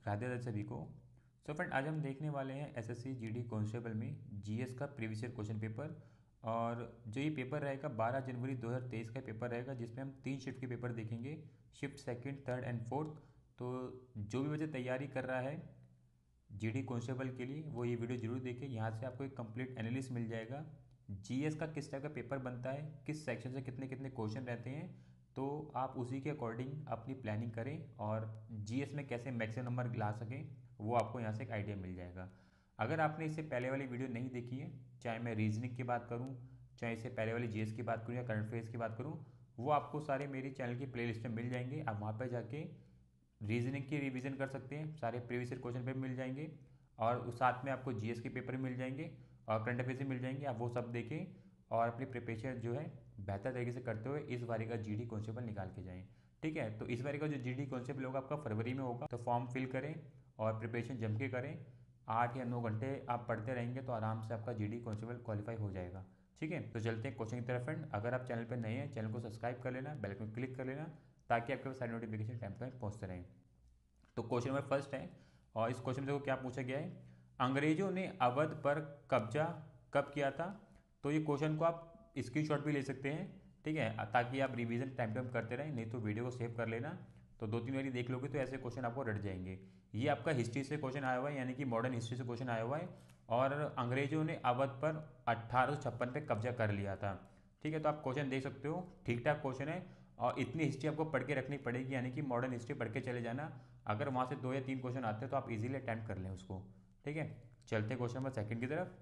राधे राधे सभी को। फ्रेंड, आज हम देखने वाले हैं एसएससी जीडी कांस्टेबल में जीएस का प्रीवियस ईयर क्वेश्चन पेपर। और जो ये पेपर रहेगा 12 जनवरी 2023 का पेपर रहेगा, जिसमें हम 3 शिफ्ट के पेपर देखेंगे, shift second, third and fourth. तो जो भी बच्चा तैयारी कर रहा है जीडी कांस्टेबल के लिए वो ये वीडियो जरूर देखें। यहाँ से आपको एक कंप्लीट एनालिसिस मिल जाएगा जीएस का किस टाइप का पेपर बनता है, किस सेक्शन से कितने कितने क्वेश्चन रहते हैं। तो आप उसी के अकॉर्डिंग अपनी प्लानिंग करें और जीएस में कैसे मैक्सिमम नंबर ला सकें, वो आपको यहाँ से एक आइडिया मिल जाएगा। अगर आपने इससे पहले वाली वीडियो नहीं देखी है, चाहे मैं रीजनिंग की बात करूँ, चाहे इससे पहले वाली जीएस की बात करूँ या करंट अफेयर्स की बात करूँ, वो आपको सारे मेरे चैनल की प्लेलिस्ट में मिल जाएंगे। आप वहाँ पर जाके रीजनिंग की रिवीजन कर सकते हैं, सारे प्रीवियस ईयर क्वेश्चन पेपर मिल जाएंगे और उस साथ में आपको जीएस के पेपर मिल जाएंगे और करंट अफेयर्स मिल जाएंगे। आप वो सब देखें और अपनी प्रिपरेशन जो है बेहतर तरीके से करते हुए इस बारी का जीडी कांस्टेबल निकाल के जाएं। ठीक है, तो इस बारी का जो जीडी कांस्टेबल होगा आपका फरवरी में होगा, तो फॉर्म फिल करें और प्रिपरेशन जम के करें। 8 या 9 घंटे आप पढ़ते रहेंगे तो आराम से आपका जीडी कांस्टेबल क्वालिफाई हो जाएगा। ठीक है, तो चलते हैं क्वेश्चन की तरफ। फ्रेंड, अगर आप चैनल पर नए हैं, चैनल को सब्सक्राइब कर लेना, बेल आइकन क्लिक कर लेना, ताकि आपके पास सारी नोटिफिकेशन टाइम पर पहुँचते रहें। तो क्वेश्चन नंबर फर्स्ट है और इस क्वेश्चन में देखो क्या पूछा गया है। अंग्रेजों ने अवध पर कब्जा कब किया था? तो ये क्वेश्चन को आप स्क्रीनशॉट भी ले सकते हैं, ठीक है, ताकि आप रिवीजन टाइम टाइम करते रहें। नहीं तो वीडियो को सेव कर लेना, तो 2-3 बारी देख लोगे तो ऐसे क्वेश्चन आपको रट जाएंगे। ये आपका हिस्ट्री से क्वेश्चन आया हुआ है, यानी कि मॉडर्न हिस्ट्री से क्वेश्चन आया हुआ है। और अंग्रेजों ने अवध पर 1856 पे कब्जा कर लिया था। ठीक है, तो आप क्वेश्चन देख सकते हो, ठीक ठाक क्वेश्चन है और इतनी हिस्ट्री आपको पढ़ के रखनी पड़ेगी, यानी कि मॉडर्न हिस्ट्री पढ़ के चले जाना। अगर वहाँ से 2 या 3 क्वेश्चन आते हैं तो आप इजीली अटैम्प्ट कर लें उसको। ठीक है, चलते हैं क्वेश्चन नंबर सेकंड की तरफ।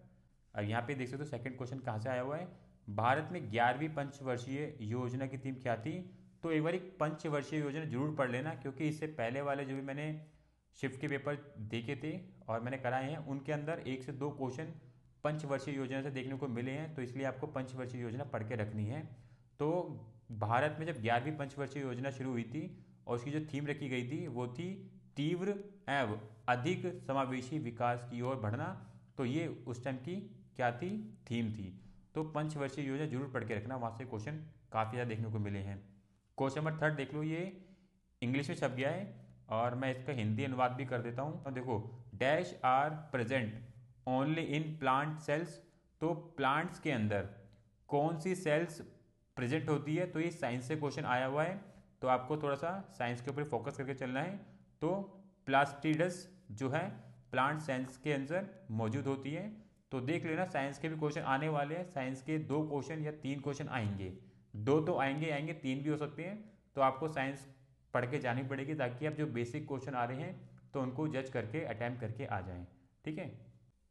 और यहाँ पे देख सकते हो सेकंड क्वेश्चन कहाँ से आया हुआ है। भारत में 11वीं पंचवर्षीय योजना की थीम क्या थी? तो एक बार पंचवर्षीय योजना जरूर पढ़ लेना, क्योंकि इससे पहले वाले जो भी मैंने शिफ्ट के पेपर देखे थे और मैंने कराए हैं, उनके अंदर 1 से 2 क्वेश्चन पंचवर्षीय योजना से देखने को मिले हैं। तो इसलिए आपको पंचवर्षीय योजना पढ़ के रखनी है। तो भारत में जब 11वीं पंचवर्षीय योजना शुरू हुई थी और उसकी जो थीम रखी गई थी वो थी तीव्र एवं अधिक समावेशी विकास की ओर बढ़ना। तो ये उस टाइम की क्या थी? थीम थी। तो पंचवर्षीय योजना जरूर पढ़ के रखना, वहाँ से क्वेश्चन काफ़ी ज़्यादा देखने को मिले हैं। क्वेश्चन नंबर थर्ड देख लो, ये इंग्लिश में छप गया है और मैं इसका हिंदी अनुवाद भी कर देता हूँ। तो देखो, dash are present only in plant cells. तो प्लांट्स के अंदर कौन सी सेल्स प्रेजेंट होती है? तो ये साइंस से क्वेश्चन आया हुआ है, तो आपको थोड़ा सा साइंस के ऊपर फोकस करके चलना है। तो प्लास्टिडस जो है प्लांट सेल्स के अंदर मौजूद होती है। तो देख लेना, साइंस के भी क्वेश्चन आने वाले हैं। साइंस के 2 क्वेश्चन या 3 क्वेश्चन आएंगे, 2 तो आएंगे 3 भी हो सकते हैं। तो आपको साइंस पढ़ के जानी पड़ेगी, ताकि आप जो बेसिक क्वेश्चन आ रहे हैं तो उनको जज करके अटैम्प्ट करके आ जाएं। ठीक है,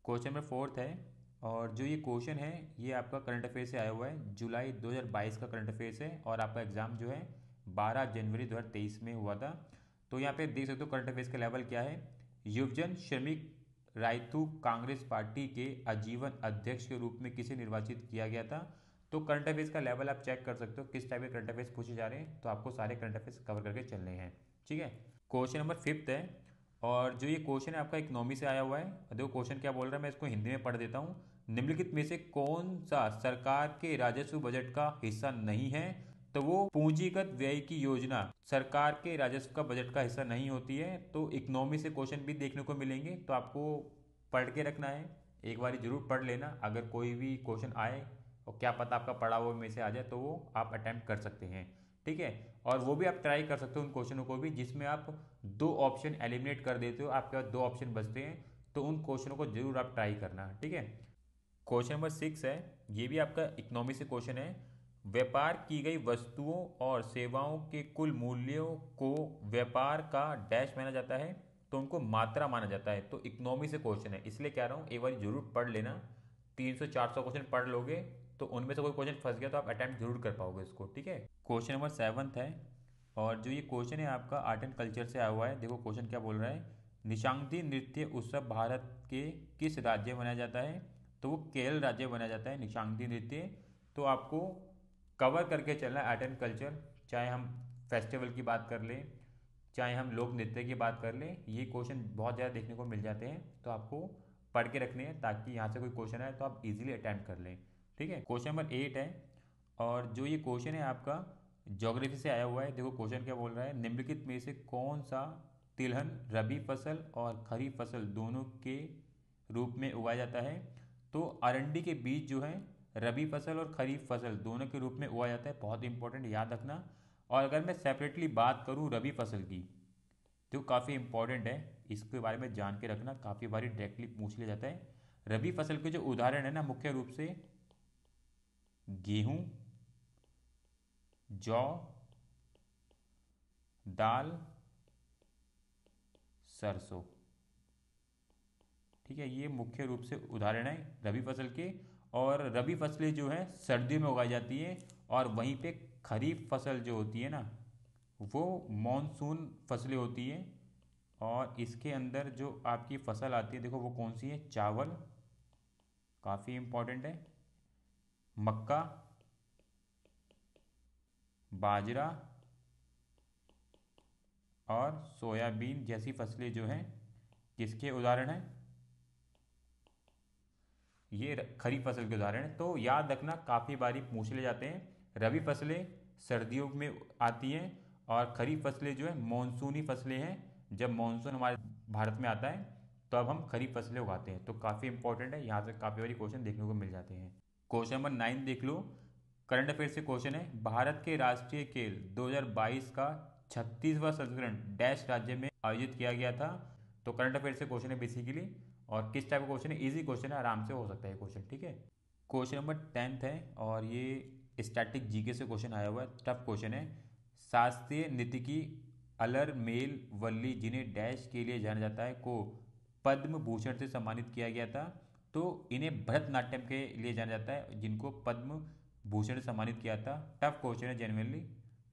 क्वेश्चन नंबर फोर्थ है और जो ये क्वेश्चन है ये आपका करंट अफेयर से आया हुआ है। जुलाई 2022 का करंट अफेयर्स है और आपका एग्जाम जो है 12 जनवरी 2023 में हुआ था। तो यहाँ पे देख सकते हो करंट अफेयर्स का लेवल क्या है। युवजन श्रमिक रायतू कांग्रेस पार्टी के आजीवन अध्यक्ष के रूप में किसे निर्वाचित किया गया था? तो करंट अफेयर्स का लेवल आप चेक कर सकते हो, किस टाइप के करंट अफेयर्स पूछे जा रहे हैं। तो आपको सारे करंट अफेयर्स कवर करके चलने हैं। ठीक है, क्वेश्चन नंबर फिफ्थ है और जो ये क्वेश्चन है आपका इकोनॉमी से आया हुआ है। देखो क्वेश्चन क्या बोल रहा है, मैं इसको हिंदी में पढ़ देता हूँ। निम्नलिखित में से कौन सा सरकार के राजस्व बजट का हिस्सा नहीं है? तो वो पूंजीगत व्यय की योजना सरकार के राजस्व का बजट का हिस्सा नहीं होती है। तो इकोनॉमी से क्वेश्चन भी देखने को मिलेंगे, तो आपको पढ़ के रखना है। एक बार जरूर पढ़ लेना, अगर कोई भी क्वेश्चन आए और क्या पता आपका पढ़ा हुआ में से आ जाए, तो वो आप अटैम्प्ट कर सकते हैं। ठीक है, और वो भी आप ट्राई कर सकते हो उन क्वेश्चनों को भी जिसमें आप 2 ऑप्शन एलिमिनेट कर देते हो, आपके पास 2 ऑप्शन बचते हैं। तो उन क्वेश्चनों को जरूर आप ट्राई करना। ठीक है, क्वेश्चन नंबर 6 है, ये भी आपका इकोनॉमी से क्वेश्चन है। व्यापार की गई वस्तुओं और सेवाओं के कुल मूल्यों को व्यापार का डैश माना जाता है? तो उनको मात्रा माना जाता है। तो इकोनॉमी से क्वेश्चन है, इसलिए कह रहा हूँ एक बार जरूर पढ़ लेना। 300-400 क्वेश्चन पढ़ लोगे तो उनमें से कोई क्वेश्चन फंस गया तो आप अटैम्प्ट जरूर कर पाओगे इसको। ठीक है, क्वेश्चन नंबर 7 है और जो ये क्वेश्चन है आपका आर्ट एंड कल्चर से आया हुआ है। देखो क्वेश्चन क्या बोल रहा है। निशांगती नृत्य उत्सव भारत के किस राज्य में मनाया जाता है? तो वो केरल राज्य में मनाया जाता है निशांगती नृत्य। तो आपको कवर करके चलना है आर्ट एंड कल्चर, चाहे हम फेस्टिवल की बात कर लें, चाहे हम लोक नृत्य की बात कर लें। ये क्वेश्चन बहुत ज़्यादा देखने को मिल जाते हैं, तो आपको पढ़ के रखने हैं, ताकि यहाँ से कोई क्वेश्चन आए तो आप इजीली अटैम्प्ट कर लें। ठीक है, क्वेश्चन नंबर 8 है और जो ये क्वेश्चन है आपका ज्योग्राफी से आया हुआ है। देखो क्वेश्चन क्या बोल रहा है। निम्नलिखित में से कौन सा तिलहन रबी फसल और खरीफ फसल दोनों के रूप में उगाया जाता है। तो अरंडी के बीज जो है रबी फसल और खरीफ फसल दोनों के रूप में उगाया जाता है, बहुत इंपॉर्टेंट, याद रखना। और अगर मैं सेपरेटली बात करूं रबी फसल की, जो काफ़ी इंपॉर्टेंट है, इसके बारे में जान के रखना, काफ़ी बारी डायरेक्टली पूछ लिया जाता है। रबी फसल के जो उदाहरण है ना, मुख्य रूप से गेहूं, जौ, दाल, सरसों। ठीक है, ये मुख्य रूप से उदाहरण है रबी फसल के। और रबी फसलें जो है सर्दियों में उगाई जाती है, और वहीं पे खरीफ फसल जो होती है ना, वो मॉनसून फसलें होती हैं। और इसके अंदर जो आपकी फसल आती है, देखो वो कौन सी है, चावल काफ़ी इंपॉर्टेंट है, मक्का, बाजरा और सोयाबीन जैसी फसलें जो हैं, किसके उदाहरण हैं, ये खरीफ फसल के उदाहरण हैं। तो याद रखना, काफ़ी बारी पूछ ले जाते हैं। रबी फसलें सर्दियों में आती हैं, और खरीफ फसलें जो है मानसूनी फसलें हैं। जब मानसून हमारे भारत में आता है तो अब हम खरीफ फसलें उगाते हैं। तो काफ़ी इंपॉर्टेंट है, यहाँ से काफ़ी बारी क्वेश्चन देखने को मिल जाते हैं। क्वेश्चन नंबर 9 देख लो, करंट अफेयर से क्वेश्चन है। भारत के राष्ट्रीय खेल 2022 का 36वां संस्करण डैश राज्य में आयोजित किया गया था। तो करंट अफेयर से क्वेश्चन है बेसिकली, और किस टाइप का क्वेश्चन है, इजी क्वेश्चन है, आराम से हो सकता है क्वेश्चन। ठीक है, क्वेश्चन नंबर 10 है, और ये स्टैटिक जीके से क्वेश्चन आया हुआ है, टफ क्वेश्चन है। शास्त्रीय नृत्य की अलर मेल वल्ली, जिन्हें डैश के लिए जाना जाता है, को पद्म भूषण से सम्मानित किया गया था। तो इन्हें भरतनाट्यम के लिए जाना जाता है, जिनको पद्म भूषण से सम्मानित किया था। टफ क्वेश्चन है जेन्युइनली।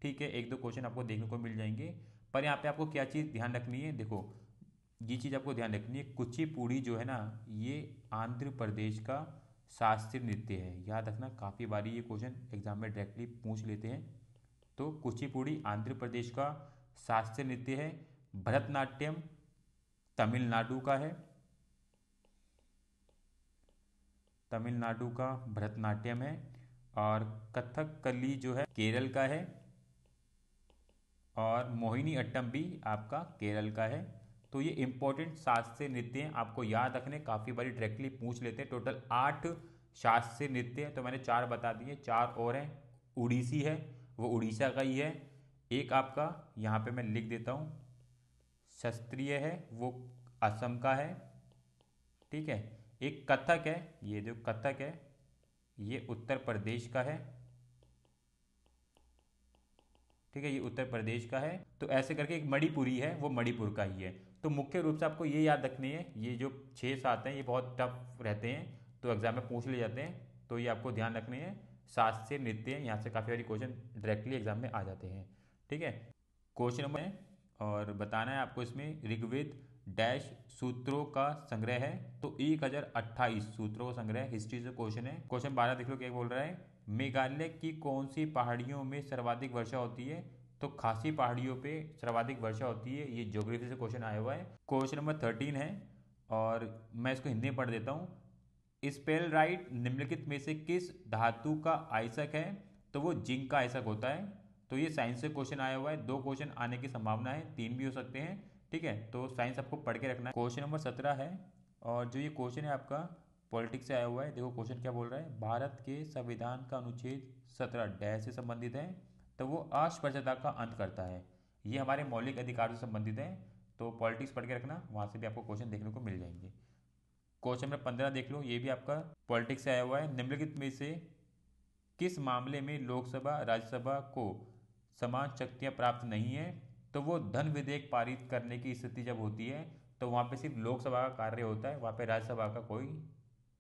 ठीक है, एक दो क्वेश्चन आपको देखने को मिल जाएंगे, पर यहाँ पे आपको क्या चीज़ ध्यान रखनी है, देखो ये चीज़ आपको ध्यान रखनी है, कुचिपुड़ी जो है ना, ये आंध्र प्रदेश का शास्त्रीय नृत्य है। याद रखना, काफ़ी बारी ये क्वेश्चन एग्जाम में डायरेक्टली पूछ लेते हैं। तो कुचिपुड़ी आंध्र प्रदेश का शास्त्रीय नृत्य है। भरतनाट्यम तमिलनाडु का है, तमिलनाडु का भरतनाट्यम है। और कथकली जो है केरल का है, और मोहिनी अट्टम भी आपका केरल का है। तो ये इंपॉर्टेंट शास्त्रीय नृत्य हैं, आपको याद रखने, काफ़ी बारी डायरेक्टली पूछ लेते हैं। टोटल 8 शास्त्रीय नृत्य हैं, तो मैंने 4 बता दिए, 4 और हैं। उड़ीसी है, वो उड़ीसा का ही है। एक आपका यहाँ पे मैं लिख देता हूँ, शास्त्रीय है, वो असम का है। ठीक है, एक कथक है, ये जो कथक है ये उत्तर प्रदेश का है। ठीक है, ये उत्तर प्रदेश का है। तो ऐसे करके एक मणिपुरी है, वो मणिपुर का ही है। तो मुख्य रूप से आपको ये याद रखनी है, ये जो 6-7 हैं ये बहुत टफ रहते हैं, तो एग्जाम में पूछ ले जाते हैं, तो ये आपको ध्यान रखनी है। शास्त्रीय नृत्य हैं, यहाँ से काफ़ी सारी क्वेश्चन डायरेक्टली एग्जाम में आ जाते हैं। ठीक है, क्वेश्चन नंबर है, और बताना है आपको इसमें ऋग्वेद डैश सूत्रों का संग्रह है। तो 1028 सूत्रों का संग्रह, हिस्ट्री से क्वेश्चन है। क्वेश्चन 12 देख लो क्या बोल रहा है, मेघालय की कौन सी पहाड़ियों में सर्वाधिक वर्षा होती है। तो खासी पहाड़ियों पे सर्वाधिक वर्षा होती है, ये ज्योग्राफी से क्वेश्चन आया हुआ है। क्वेश्चन नंबर 13 है, और मैं इसको हिंदी में पढ़ देता हूँ। स्पेलराइट निम्नलिखित में से किस धातु का आयसक है। तो वो जिंक का आयसक होता है। तो ये साइंस से क्वेश्चन आया हुआ है, 2 क्वेश्चन आने की संभावना है, 3 भी हो सकते हैं। ठीक है, तो साइंस आपको पढ़ के रखना है। क्वेश्चन नंबर 17 है, और जो ये क्वेश्चन है आपका पॉलिटिक्स से आया हुआ है। देखो क्वेश्चन क्या बोल रहा है, भारत के संविधान का अनुच्छेद 17 डैश से संबंधित है। तो वो अस्पृश्यता का अंत करता है, ये हमारे मौलिक अधिकार से संबंधित है। तो पॉलिटिक्स पढ़ के रखना, वहाँ से भी आपको क्वेश्चन देखने को मिल जाएंगे। क्वेश्चन नंबर 15 देख लो, ये भी आपका पॉलिटिक्स से आया हुआ है। निम्नलिखित में से किस मामले में लोकसभा राज्यसभा को समान शक्तियां प्राप्त नहीं है। तो वो धन विधेयक पारित करने की स्थिति जब होती है, तो वहाँ पे सिर्फ लोकसभा का कार्य होता है, वहाँ पे राज्यसभा का कोई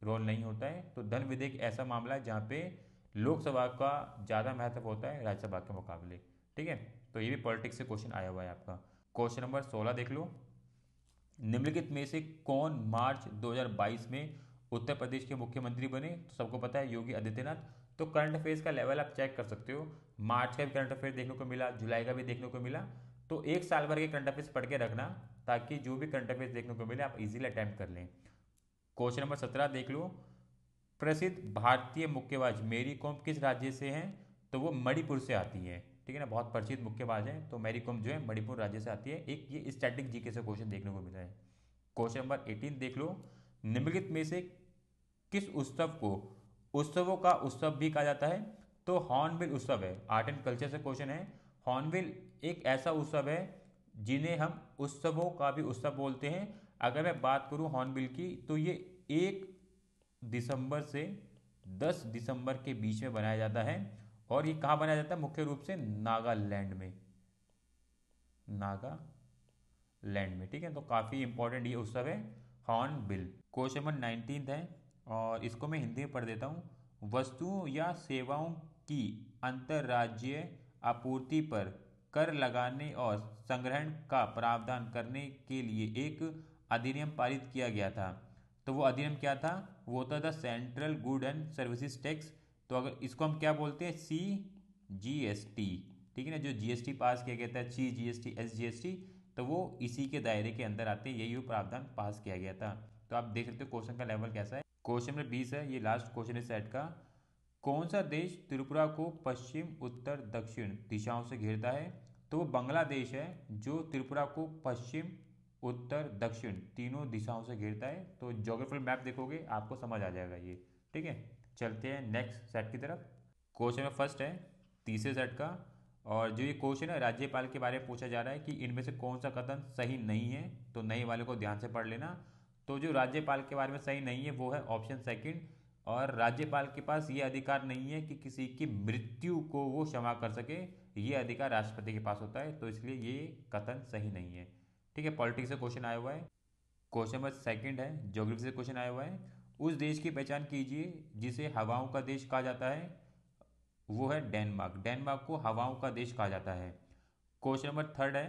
रोल नहीं होता है। तो धन विधेयक ऐसा मामला है जहाँ पे लोकसभा का ज़्यादा महत्व होता है राज्यसभा के मुकाबले। ठीक है, तो ये भी पॉलिटिक्स से क्वेश्चन आया हुआ है आपका। क्वेश्चन नंबर 16 देख लो, निम्नलिखित में से कौन मार्च 2022 में उत्तर प्रदेश के मुख्यमंत्री बने। तो सबको पता है योगी आदित्यनाथ। तो करंट अफेयर्स का लेवल आप चेक कर सकते हो, मार्च का भी करंट अफेयर देखने को मिला, जुलाई का भी देखने को मिला। तो एक साल भर के करंट अफेयर्स पढ़ के रखना, ताकि जो भी करंट अफेयर्स देखने को मिले आप इजीली अटेम्प्ट कर लें। क्वेश्चन नंबर 17 देख लो, प्रसिद्ध भारतीय मुक्केबाज मेरी कॉम किस राज्य से हैं। तो वो मणिपुर से आती है। ठीक है ना, बहुत परिचित मुक्केबाज हैं। तो मैरी कॉम जो है मणिपुर राज्य से आती है। एक ये स्टैटिक जीके से क्वेश्चन देखने को मिला है। क्वेश्चन नंबर 18 देख लो। निम्नलिखित में से किस उत्सव को उत्सवों का उत्सव भी कहा जाता है? तो हॉर्नबिल उत्सव है। आर्ट एंड कल्चर से क्वेश्चन है। हॉर्नबिल एक ऐसा उत्सव है जिन्हें हम उत्सवों का भी उत्सव बोलते हैं। अगर मैं बात करूं हॉर्नबिल की, तो ये 1 दिसंबर से 10 दिसंबर के बीच में बनाया जाता है। और ये कहाँ बनाया जाता है? मुख्य रूप से नागालैंड में, नागालैंड में, ठीक है। तो काफ़ी इंपॉर्टेंट ये उत्सव है हॉर्नबिल। क्वेश्चन नंबर 19 है और इसको मैं हिंदी में पढ़ देता हूँ। वस्तुओं या सेवाओं की अंतर्राज्यीय आपूर्ति पर कर लगाने और संग्रहण का प्रावधान करने के लिए एक अधिनियम पारित किया गया था। तो वो अधिनियम क्या था? वो होता था central good and services tax. तो अगर इसको हम क्या बोलते हैं? CGST, ठीक है ना। जो जीएसटी पास किया गया था, CGST, SGST, तो वो इसी के दायरे के अंदर आते हैं। यही वो प्रावधान पास किया गया था। तो आप देख सकते हो क्वेश्चन का लेवल कैसा है। क्वेश्चन नंबर 20 है, ये लास्ट क्वेश्चन है सेट का। कौन सा देश त्रिपुरा को पश्चिम, उत्तर, दक्षिण दिशाओं से घेरता है? तो वो बांग्लादेश है जो त्रिपुरा को पश्चिम, उत्तर, दक्षिण तीनों दिशाओं से घेरता है। तो ज्योग्राफिकल मैप देखोगे आपको समझ आ जाएगा ये, ठीक है। चलते हैं नेक्स्ट सेट की तरफ। क्वेश्चन नंबर फर्स्ट है तीसरे सेट का। और जो ये क्वेश्चन है राज्यपाल के बारे में पूछा जा रहा है कि इनमें से कौन सा कथन सही नहीं है। तो नए वाले को ध्यान से पढ़ लेना। तो जो राज्यपाल के बारे में सही नहीं है वो है ऑप्शन सेकंड। और राज्यपाल के पास ये अधिकार नहीं है कि किसी की मृत्यु को वो क्षमा कर सके। ये अधिकार राष्ट्रपति के पास होता है। तो इसलिए ये कथन सही नहीं है, ठीक है। पॉलिटिक्स से क्वेश्चन आया हुआ है। क्वेश्चन नंबर सेकंड है, ज्योग्राफी से क्वेश्चन आया हुआ है। उस देश की पहचान कीजिए जिसे हवाओं का देश कहा जाता है। वो है डेनमार्क। डेनमार्क को हवाओं का देश कहा जाता है। क्वेश्चन नंबर थर्ड है,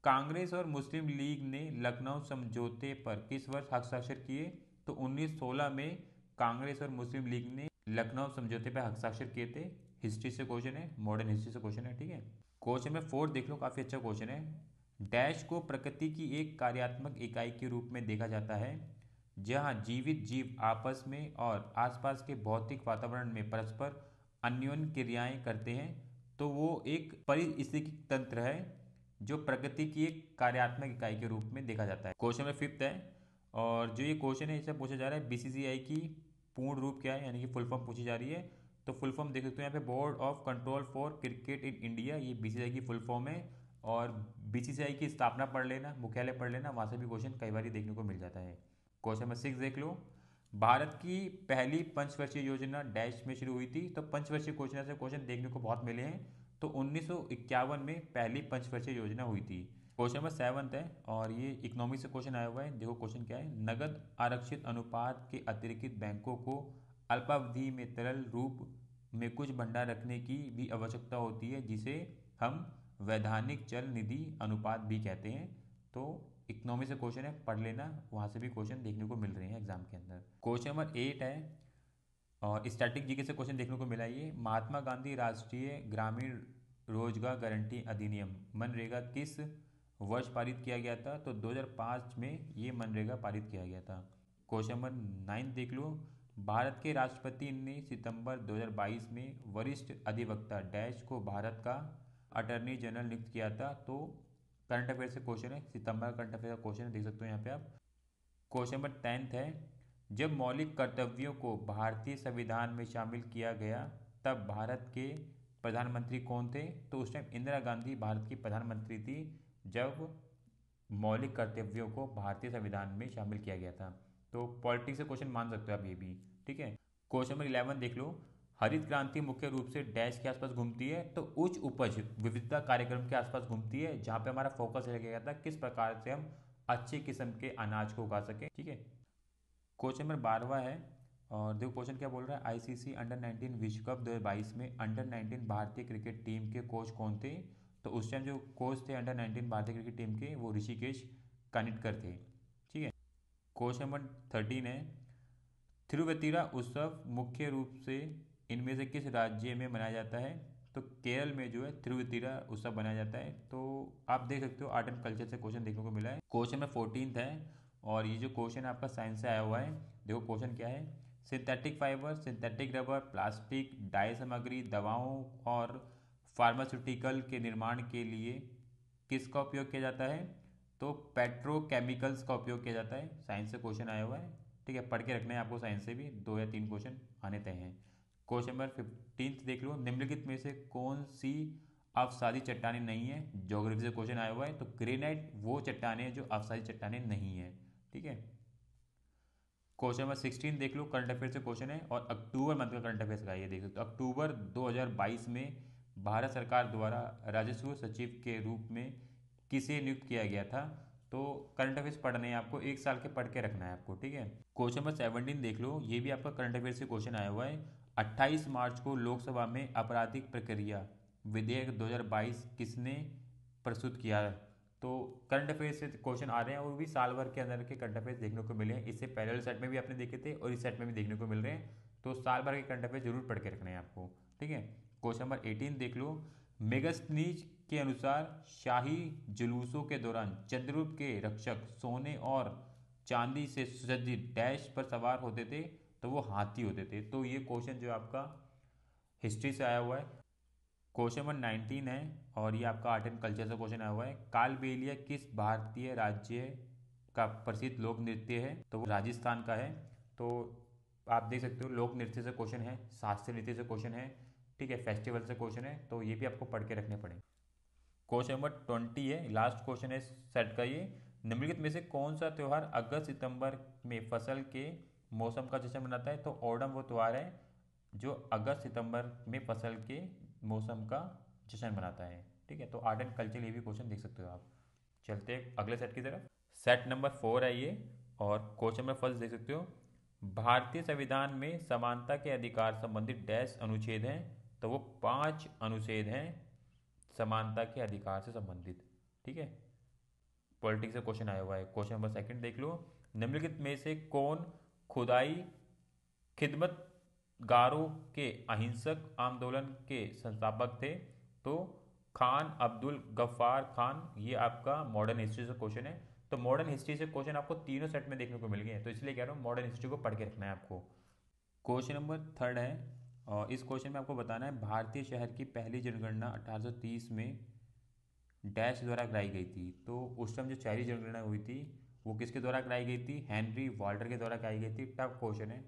कांग्रेस और मुस्लिम लीग ने लखनऊ समझौते पर किस वर्ष हस्ताक्षर किए? तो 1916 में कांग्रेस और मुस्लिम लीग ने लखनऊ समझौते पर हस्ताक्षर किए थे। हिस्ट्री से क्वेश्चन है, मॉडर्न हिस्ट्री से क्वेश्चन है, ठीक है। क्वेश्चन नंबर फोर्थ देख लो, काफ़ी अच्छा क्वेश्चन है। डैश को प्रकृति की एक कार्यात्मक इकाई के रूप में देखा जाता है जहां जीवित जीव आपस में और आसपास के भौतिक वातावरण में परस्पर अन्योन्य क्रियाएं करते हैं। तो वो एक पारिस्थितिकी तंत्र है जो प्रकृति की एक कार्यात्मक इकाई के रूप में देखा जाता है। क्वेश्चन नंबर फिफ्थ है और जो ये क्वेश्चन है इसे पूछा जा रहा है बीसीसीआई की पूर्ण रूप क्या है, यानी कि फुल फॉर्म पूछी जा रही है। तो फुल फॉर्म देख सकते हो यहाँ पे, board of control for cricket in India, ये बीसीसीआई की फुल फॉर्म है। और बीसीसीआई की स्थापना पढ़ लेना, मुख्यालय पढ़ लेना, वहाँ से भी क्वेश्चन कई बार देखने को मिल जाता है। क्वेश्चन नंबर 6 देख लो। भारत की पहली पंचवर्षीय योजना डैश में शुरू हुई थी। तो पंचवर्षीय योजना से क्वेश्चन देखने को बहुत मिले हैं। तो 1951 में पहली पंचवर्षीय योजना हुई थी। क्वेश्चन नंबर 7 है और ये इकोनॉमिक्स से क्वेश्चन आया हुआ है। देखो क्वेश्चन क्या है। नगद आरक्षित अनुपात के अतिरिक्त बैंकों को अल्पावधि में तरल रूप में कुछ भंडार रखने की भी आवश्यकता होती है, जिसे हम वैधानिक चल निधि अनुपात भी कहते हैं। तो इकोनॉमी से क्वेश्चन है, पढ़ लेना, वहाँ से भी क्वेश्चन देखने को मिल रहे हैं एग्जाम के अंदर। क्वेश्चन नंबर 8 है और स्टैटिक जीके से क्वेश्चन देखने को मिला। ये महात्मा गांधी राष्ट्रीय ग्रामीण रोजगार गारंटी अधिनियम मनरेगा किस वर्ष पारित किया गया था? तो 2005 में ये मनरेगा पारित किया गया था। क्वेश्चन नंबर 9 देख लो। भारत के राष्ट्रपति ने सितंबर 2022 में वरिष्ठ अधिवक्ता डैश को भारत का अटर्नी जनरल नियुक्त किया था। तो करंट अफेयर से क्वेश्चन है, सितंबर करंट अफेयर का क्वेश्चन है, देख सकते हो यहाँ पे आप। क्वेश्चन नंबर 10 है, जब मौलिक कर्तव्यों को भारतीय संविधान में शामिल किया गया तब भारत के प्रधानमंत्री कौन थे? तो उस टाइम इंदिरा गांधी भारत की प्रधानमंत्री थी जब मौलिक कर्तव्यों को भारतीय संविधान में शामिल किया गया था। तो पॉलिटिक्स से क्वेश्चन मान सकते हो आप ये भी, ठीक है। क्वेश्चन नंबर 11 देख लो। हरित क्रांति मुख्य रूप से डैश के आसपास घूमती है। तो उच्च उपज विविधता कार्यक्रम के आसपास घूमती है, जहाँ पे हमारा फोकस रह गया था किस प्रकार से हम अच्छे किस्म के अनाज को उगा सके, ठीक है। क्वेश्चन नंबर 12 है और देखो क्वेश्चन क्या बोल रहा है। आईसीसी अंडर-19 विश्व कप 2022 में अंडर-19 भारतीय क्रिकेट टीम के कोच कौन थे? तो उस टाइम जो कोच थे अंडर-19 भारतीय क्रिकेट टीम के, वो ऋषिकेश कानिटकर थे, ठीक है। क्वेश्चन नंबर 13 है, थिरुवतीरा उत्सव मुख्य रूप से इनमें से किस राज्य में मनाया जाता है? तो केरल में जो है थिरुवतीरा उत्सव मनाया जाता है। तो आप देख सकते हो आर्ट एंड कल्चर से क्वेश्चन देखने को मिला है। क्वेश्चन नंबर 14 है और ये जो क्वेश्चन आपका साइंस से आया हुआ है। देखो क्वेश्चन क्या है। Synthetic fibre, synthetic rubber, plastic, dye सामग्री, दवाओं और फार्मास्यूटिकल के निर्माण के लिए किसका उपयोग किया जाता है? तो पेट्रोकेमिकल्स का उपयोग किया जाता है। साइंस से क्वेश्चन आया हुआ है, ठीक है, पढ़ के रखना है आपको। साइंस से भी 2 या 3 क्वेश्चन आने तय हैं। क्वेश्चन नंबर 15 देख लो, निम्नलिखित में से कौन सी अवसादी चट्टानें नहीं है? ज्योग्राफी से क्वेश्चन आया हुआ है, तो ग्रेनाइट वो चट्टानें हैं जो अवसादी चट्टानें नहीं है, ठीक है। क्वेश्चन नंबर 16 देख लो, करंट अफेयर से क्वेश्चन है और अक्टूबर मंथ का करंट अफेयर्स का ये देख लो। तो अक्टूबर 2022 में भारत सरकार द्वारा राजस्व सचिव के रूप में किसे नियुक्त किया गया था? तो करंट अफेयर्स पढ़ने हैं आपको, 1 साल के पढ़ के रखना है आपको, ठीक है। क्वेश्चन नंबर 17 देख लो, ये भी आपका करंट अफेयर से क्वेश्चन आया हुआ है। 28 मार्च को लोकसभा में आपराधिक प्रक्रिया विधेयक 2022 किसने प्रस्तुत किया? तो करंट अफेयर से क्वेश्चन आ रहे हैं और वो भी साल भर के अंदर के करंट अफेयर्स देखने को मिले हैं। इससे पहले सेट में भी आपने देखे थे और इस सेट में भी देखने को मिल रहे हैं, तो साल भर के करंट अफेयर जरूर पढ़ के रखने हैं आपको, ठीक है। क्वेश्चन नंबर 18 देख लो, मेगस्थनीज के अनुसार शाही जुलूसों के दौरान चंद्रगुप्त के रक्षक सोने और चांदी से सुसज्जित डैश पर सवार होते थे, तो वो हाथी होते थे। तो ये क्वेश्चन जो आपका हिस्ट्री से आया हुआ है। क्वेश्चन नंबर 19 है और ये आपका आर्ट एंड कल्चर से क्वेश्चन आया हुआ है। कालबेलिया किस भारतीय राज्य का प्रसिद्ध लोक नृत्य है? तो वो राजस्थान का है। तो आप देख सकते हो, लोक नृत्य से क्वेश्चन है, शास्त्रीय नृत्य से क्वेश्चन है, ठीक है, फेस्टिवल से क्वेश्चन है, तो ये भी आपको पढ़ के रखने पड़े। क्वेश्चन नंबर 20 है, लास्ट क्वेश्चन है सेट का ये। निम्नलिखित में से कौन सा त्यौहार अगस्त सितंबर में फसल के मौसम का जश्न मनाता है? तो ओणम वो त्यौहार है जो अगस्त सितंबर में फसल के मौसम का जश्न मनाता है, ठीक है। तो आर्ट एंड कल्चर ये भी क्वेश्चन देख सकते हो आप। चलते हैं अगले सेट की तरफ। सेट नंबर 4 है ये और क्वेश्चन नंबर फर्स्ट देख सकते हो, भारतीय संविधान में समानता के अधिकार संबंधित डैश अनुच्छेद हैं? तो वो 5 अनुच्छेद हैं समानता के अधिकार से संबंधित, ठीक है। पॉलिटिक्स से क्वेश्चन आया हुआ है। क्वेश्चन नंबर सेकंड देख लो, निम्नलिखित में से कौन खुदाई खिदमतगारों के अहिंसक आंदोलन के संस्थापक थे? तो खान अब्दुल गफ्फार खान, ये आपका मॉडर्न हिस्ट्री से क्वेश्चन है। तो मॉडर्न हिस्ट्री से क्वेश्चन आपको तीनों सेट में देखने को मिल गए हैं, तो इसलिए कह रहा हूँ मॉडर्न हिस्ट्री को पढ़ के रखना है आपको। क्वेश्चन नंबर थर्ड है और इस क्वेश्चन में आपको बताना है, भारतीय शहर की पहली जनगणना 1830 में डैश द्वारा कराई गई थी। तो उस टाइम जो पहली जनगणना हुई थी वो किसके द्वारा कराई गई थी? हेनरी वाल्टर के द्वारा कराई गई थी। टफ क्वेश्चन है,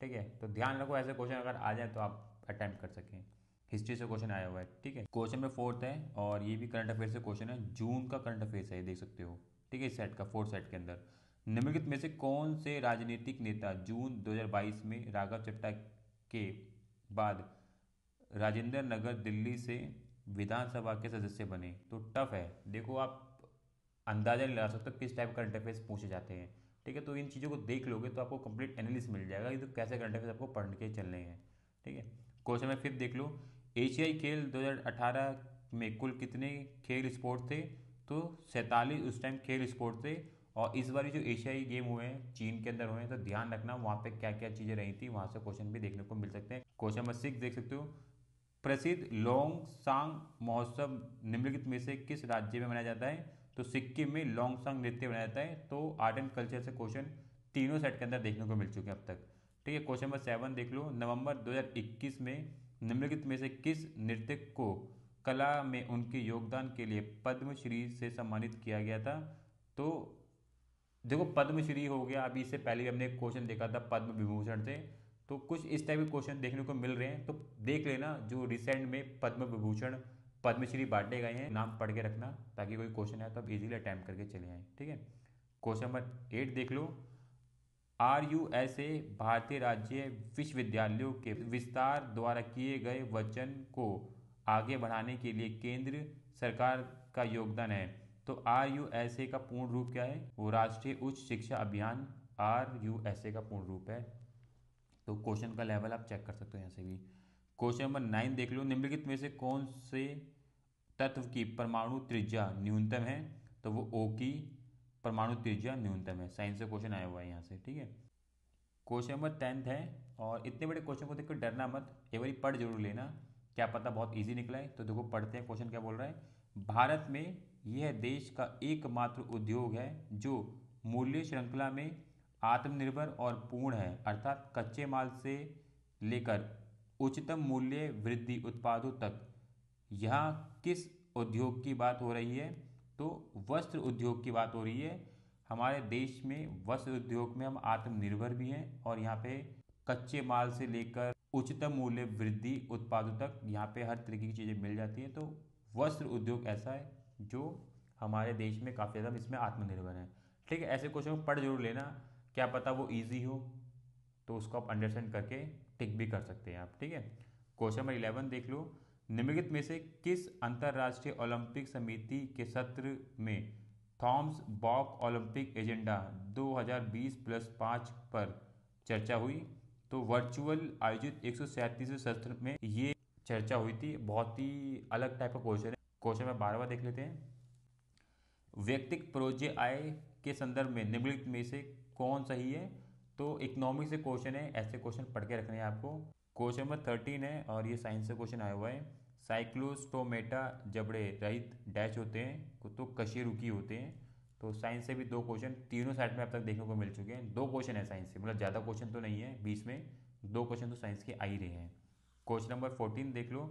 ठीक है, तो ध्यान रखो ऐसे क्वेश्चन अगर आ जाए तो आप अटेम्प्ट कर सकें। हिस्ट्री से क्वेश्चन आया हुआ है, ठीक है। क्वेश्चन में फोर्थ है और ये भी करंट अफेयर से क्वेश्चन है, जून का करंट अफेयर्स है, देख सकते हो, ठीक है। इस सेट का फोर्थ सेट के अंदर निम्नलिखित में से कौन से राजनीतिक नेता जून 2022 में राघव चड्ढा के बाद राजेंद्र नगर दिल्ली से विधानसभा के सदस्य बने? तो टफ है, देखो आप अंदाजा नहीं लगा सकते किस टाइप करंट अफेयर्स पूछे जाते हैं, ठीक है। तो इन चीज़ों को देख लोगे तो आपको कंप्लीट एनालिसिस मिल जाएगा कि तो कैसे करंट अफेयर्स आपको पढ़ के चलने हैं, ठीक है। क्वेश्चन में फिफ्थ देख लो, एशियाई खेल 2018 में कुल कितने खेल स्पोर्ट थे? तो 47 उस टाइम खेल स्पोर्ट थे। और इस बार जो एशियाई गेम हुए हैं चीन के अंदर हुए हैं, तो ध्यान रखना वहाँ पे क्या क्या चीज़ें रही थी, वहाँ से क्वेश्चन भी देखने को मिल सकते हैं। क्वेश्चन नंबर 6 देख सकते हो, प्रसिद्ध लोंगसांग महोत्सव निम्नलिखित में से किस राज्य में मनाया जाता है? तो सिक्किम में लोंगसांग नृत्य मनाया जाता है। तो आर्ट एंड कल्चर से क्वेश्चन तीनों सेट के अंदर देखने को मिल चुके हैं अब तक, ठीक है। क्वेश्चन नंबर 7 देख लो, नवंबर 2021 में निम्नलिखित में से किस नृत्यक को कला में उनके योगदान के लिए पद्मश्री से सम्मानित किया गया था? तो देखो पद्मश्री हो गया, अभी इससे पहले भी हमने एक क्वेश्चन देखा था पद्म विभूषण से, तो कुछ इस टाइप के क्वेश्चन देखने को मिल रहे हैं। तो देख लेना जो रिसेंट में पद्म विभूषण पद्मश्री बांटे गए हैं, नाम पढ़ के रखना ताकि कोई क्वेश्चन है तो आप इजीली अटैम्प्ट करके चले आए, ठीक है। क्वेश्चन नंबर 8 देख लो, RUSA भारतीय राज्य विश्वविद्यालयों के विस्तार द्वारा किए गए वचन को आगे बढ़ाने के लिए केंद्र सरकार का योगदान है। तो RUSA का पूर्ण रूप क्या है? वो राष्ट्रीय उच्च शिक्षा अभियान RUSA का पूर्ण रूप है। तो क्वेश्चन का लेवल आप चेक कर सकते हो यहाँ से भी। क्वेश्चन नंबर 9 देख लो, निम्नलिखित में से कौन से तत्व की परमाणु त्रिज्या न्यूनतम है? तो वो O की परमाणु त्रिज्या न्यूनतम है। साइंस से क्वेश्चन आया हुआ है यहाँ से, ठीक है। क्वेश्चन नंबर 10 है और इतने बड़े क्वेश्चन को देखकर डरना मत, एक बार पढ़ जरूर लेना, क्या पता बहुत इजी निकला है। तो देखो पढ़ते हैं क्वेश्चन क्या बोल रहा है, भारत में यह देश का एकमात्र उद्योग है जो मूल्य श्रृंखला में आत्मनिर्भर और पूर्ण है, अर्थात कच्चे माल से लेकर उच्चतम मूल्य वृद्धि उत्पादों तक यहाँ किस उद्योग की बात हो रही है? तो वस्त्र उद्योग की बात हो रही है। हमारे देश में वस्त्र उद्योग में हम आत्मनिर्भर भी हैं और यहाँ पे कच्चे माल से लेकर उच्चतम मूल्य वृद्धि उत्पादों तक यहाँ पे हर तरीके की चीज़ें मिल जाती हैं। तो वस्त्र उद्योग ऐसा है जो हमारे देश में काफ़ी ज़्यादा इसमें आत्मनिर्भर है। ठीक है, ऐसे क्वेश्चन को पढ़ जरूर लेना, क्या पता वो ईजी हो, तो उसको आप अंडरस्टैंड करके टिक भी कर सकते हैं आप। ठीक है, क्वेश्चन नंबर 11 देख लो। निम्नलिखित में से किस अंतर्राष्ट्रीय ओलंपिक समिति के सत्र में थॉमस बॉक ओलंपिक एजेंडा 2020+5 पर चर्चा हुई? तो वर्चुअल आयोजित 137वें सत्र में ये चर्चा हुई थी। बहुत ही अलग टाइप का क्वेश्चन है। क्वेश्चन में 12वां देख लेते हैं। व्यक्तिगत प्रोज्य आय के संदर्भ में निम्नलिखित में से कौन सही है? तो इकोनॉमिक से क्वेश्चन है, ऐसे क्वेश्चन पढ़ के रखने हैं आपको। क्वेश्चन नंबर 13 है और ये साइंस से क्वेश्चन आया हुआ है। साइक्लोस्टोमेटा जबड़े रहित डैश होते हैं तो कशेरुकी होते हैं। तो साइंस से भी दो क्वेश्चन तीनों साइड में अब तक देखने को मिल चुके हैं। दो क्वेश्चन है साइंस से, मतलब ज़्यादा क्वेश्चन तो नहीं है, बीच में दो क्वेश्चन तो साइंस के आ ही रहे हैं। क्वेश्चन नंबर 14 देख लो।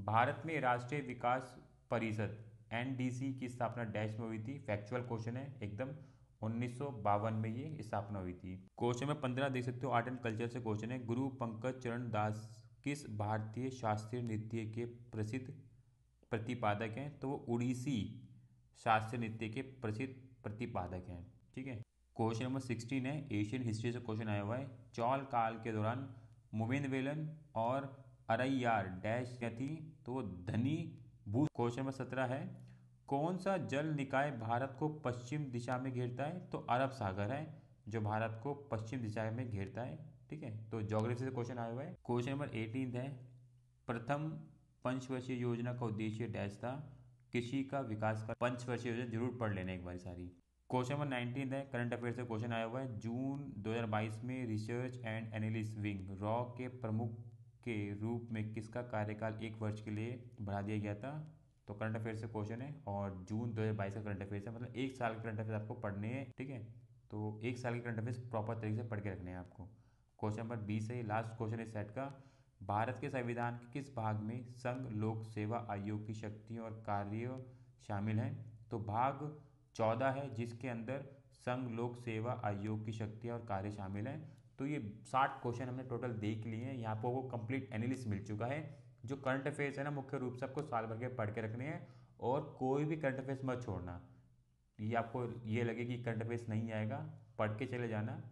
भारत में राष्ट्रीय विकास परिषद एनडीसी की स्थापना डैश में हुई थी? फैक्चुअल क्वेश्चन है एकदम। 1952 में ये स्थापना हुई थी। क्वेश्चन में 15 देख सकते हो, आर्ट एंड कल्चर से क्वेश्चन है। गुरु पंकज चरण दास किस भारतीय शास्त्रीय नृत्य के प्रसिद्ध प्रतिपादक हैं? तो वो उड़ीसी शास्त्रीय नृत्य के प्रसिद्ध प्रतिपादक हैं। ठीक है, क्वेश्चन नंबर 16 है, एशियन हिस्ट्री से क्वेश्चन आया हुआ है। चौल काल के दौरान मुमिनवेलन और अरैयार डैश क्या थी? तो वो धनी भू। क्वेश्चन नंबर 17 है, कौन सा जल निकाय भारत को पश्चिम दिशा में घेरता है? तो अरब सागर है जो भारत को पश्चिम दिशा में घेरता है। ठीक है, तो ज्योग्राफी से क्वेश्चन आया हुआ है। क्वेश्चन नंबर 18 है, प्रथम पंचवर्षीय योजना का उद्देश्य डैश था? कृषि का विकास का। पंचवर्षीय योजना जरूर पढ़ लेना एक बार सारी। क्वेश्चन नंबर 19 है, करंट अफेयर से क्वेश्चन आया हुआ है। जून 2022 में research and analysis wing raw के प्रमुख के रूप में किसका कार्यकाल 1 वर्ष के लिए बढ़ा दिया गया था? तो करंट अफेयर से क्वेश्चन है और जून 2022 का करंट अफेयर है, मतलब 1 साल के करंट अफेयर आपको पढ़ने हैं। ठीक है, तो 1 साल के करंट अफेयर प्रॉपर तरीके से पढ़ के रखने हैं आपको। क्वेश्चन नंबर 20 है, लास्ट क्वेश्चन इस सेट का। भारत के संविधान के किस भाग में संघ लोक सेवा आयोग की शक्तियाँ और कार्य शामिल हैं? तो भाग 14 है जिसके अंदर संघ लोक सेवा आयोग की शक्तियाँ और कार्य शामिल हैं। तो ये 60 क्वेश्चन हमने टोटल देख लिए हैं। यहाँ पर वो कंप्लीट एनालिसिस मिल चुका है। जो करंट अफेयर्स है ना, मुख्य रूप से आपको साल भर के पढ़ के रखने हैं और कोई भी करंट अफेयर्स मत छोड़ना। ये आपको ये लगे कि करंट अफेयर्स नहीं आएगा, पढ़ के चले जाना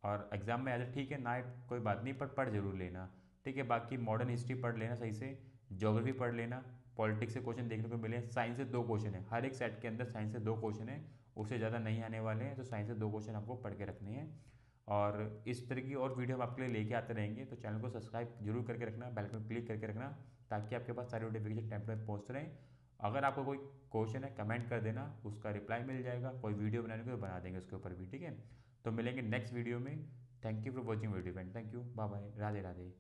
और एग्जाम में आ जाए। ठीक है ना, कोई बात नहीं, पर पढ़ जरूर लेना। ठीक है, बाकी मॉडर्न हिस्ट्री पढ़ लेना सही से, ज्योग्राफी पढ़ लेना, पॉलिटिक्स से क्वेश्चन देखने को मिले। साइंस से 2 क्वेश्चन है, हर एक सेट के अंदर साइंस से 2 क्वेश्चन है, उससे ज़्यादा नहीं आने वाले हैं। तो साइंस से 2 क्वेश्चन आपको पढ़ के रखने हैं और इस तरह की और वीडियो हम आपके लिए लेके आते रहेंगे। तो चैनल को सब्सक्राइब जरूर करके रखना, बेल आइकन क्लिक करके रखना ताकि आपके पास सारी नोटिफिकेशन टाइम पर पहुँचते रहें। अगर आपको कोई क्वेश्चन है कमेंट कर देना, उसका रिप्लाई मिल जाएगा। कोई वीडियो बनाने को बना देंगे उसके ऊपर भी। ठीक है, तो मिलेंगे नेक्स्ट वीडियो में। Thank you for watching video friend. Thank you, bye bye, Radhe Radhe.